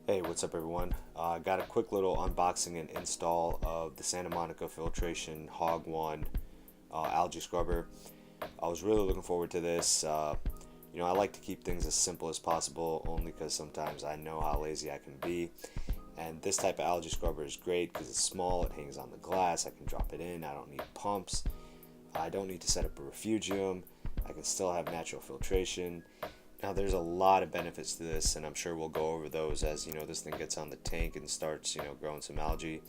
Hey, what's up everyone? Got a quick little unboxing and install of the Santa Monica Filtration HOG1 algae scrubber. I was really looking forward to this. I like to keep things as simple as possible only because sometimes I know how lazy I can be. And this type of algae scrubber is great because it's small, it hangs on the glass, I can drop it in, I don't need pumps, I don't need to set up a refugium, I can still have natural filtration. Now there's a lot of benefits to this, and I'm sure we'll go over those as this thing gets on the tank and starts growing some algae.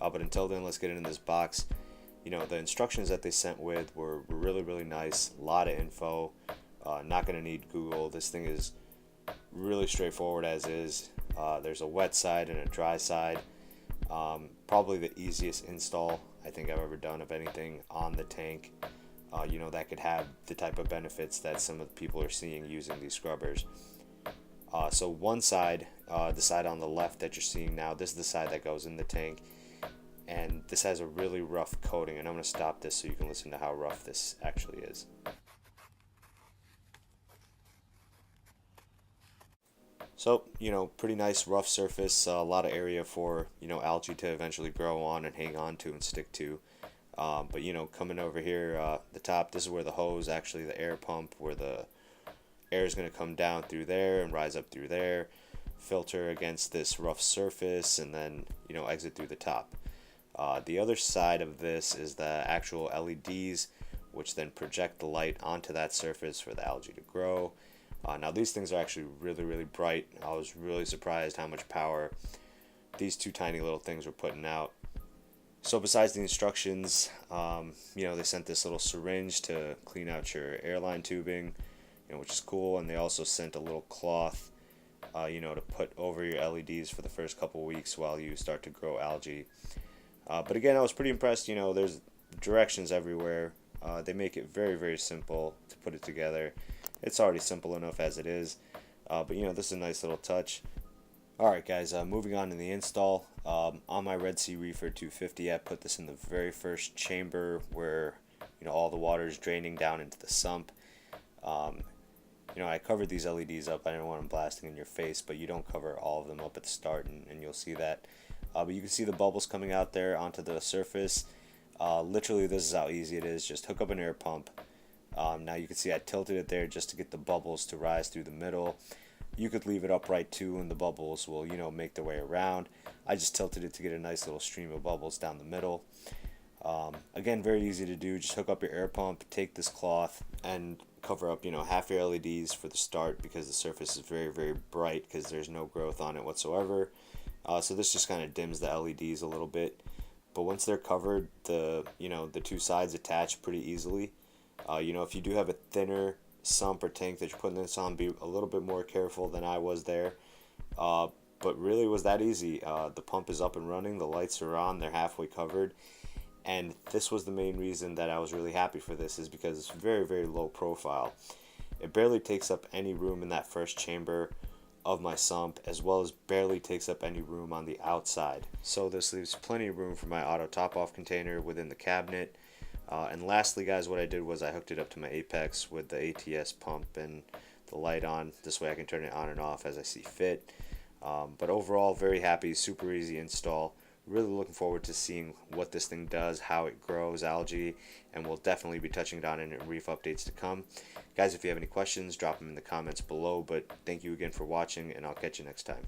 But until then, let's get into this box. The instructions that they sent with were really nice. A lot of info. Not gonna need Google. This thing is really straightforward as is. There's a wet side and a dry side. Probably the easiest install I think I've ever done of anything on the tank. That could have the type of benefits that some of the people are seeing using these scrubbers. So one side, the side on the left that you're seeing now, this is the side that goes in the tank, and this has a really rough coating, and I'm going to stop this so you can listen to how rough this actually is. So, pretty nice rough surface, a lot of area for, algae to eventually grow on and hang on to and stick to. But coming over here, the top, this is where the hose, actually the air pump, where the air is going to come down through there and rise up through there, filter against this rough surface, and then, exit through the top. The other side of this is the actual LEDs, which then project the light onto that surface for the algae to grow. Now these things are actually really bright. I was really surprised how much power these two tiny little things were putting out. So besides the instructions, they sent this little syringe to clean out your airline tubing, which is cool, and they also sent a little cloth, to put over your LEDs for the first couple weeks while you start to grow algae. But again, I was pretty impressed. There's directions everywhere. They make it very simple to put it together. It's already simple enough as it is, but this is a nice little touch. Alright guys, moving on to the install. On my Red Sea Reefer 250, I put this in the very first chamber where all the water is draining down into the sump. I covered these LEDs up. I didn't want them blasting in your face, but you don't cover all of them up at the start, and you'll see that. But you can see the bubbles coming out there onto the surface. Literally, this is how easy it is. Just hook up an air pump. Now you can see I tilted it there just to get the bubbles to rise through the middle. You could leave it upright too, and the bubbles will, make their way around. I just tilted it to get a nice little stream of bubbles down the middle. Again, very easy to do. Just hook up your air pump, take this cloth, and cover up, half your LEDs for the start because the surface is very bright because there's no growth on it whatsoever. So this just kind of dims the LEDs a little bit. But once they're covered, the two sides attach pretty easily. If you do have a thinner sump or tank that you're putting this on, be a little bit more careful than I was there. But really it was that easy. The pump is up and running, the lights are on, they're halfway covered, and this was the main reason that I was really happy for this, is because it's very low profile. It barely takes up any room in that first chamber of my sump, as well as barely takes up any room on the outside. So this leaves plenty of room for my auto top-off container within the cabinet. And lastly guys, what I did was I hooked it up to my Apex with the ATS pump and the light on. This way I can turn it on and off as I see fit. But overall, very happy, super easy install. Really looking forward to seeing what this thing does, how it grows algae, and we'll definitely be touching it on in reef updates to come. Guys, if you have any questions, drop them in the comments below, but thank you again for watching, and I'll catch you next time.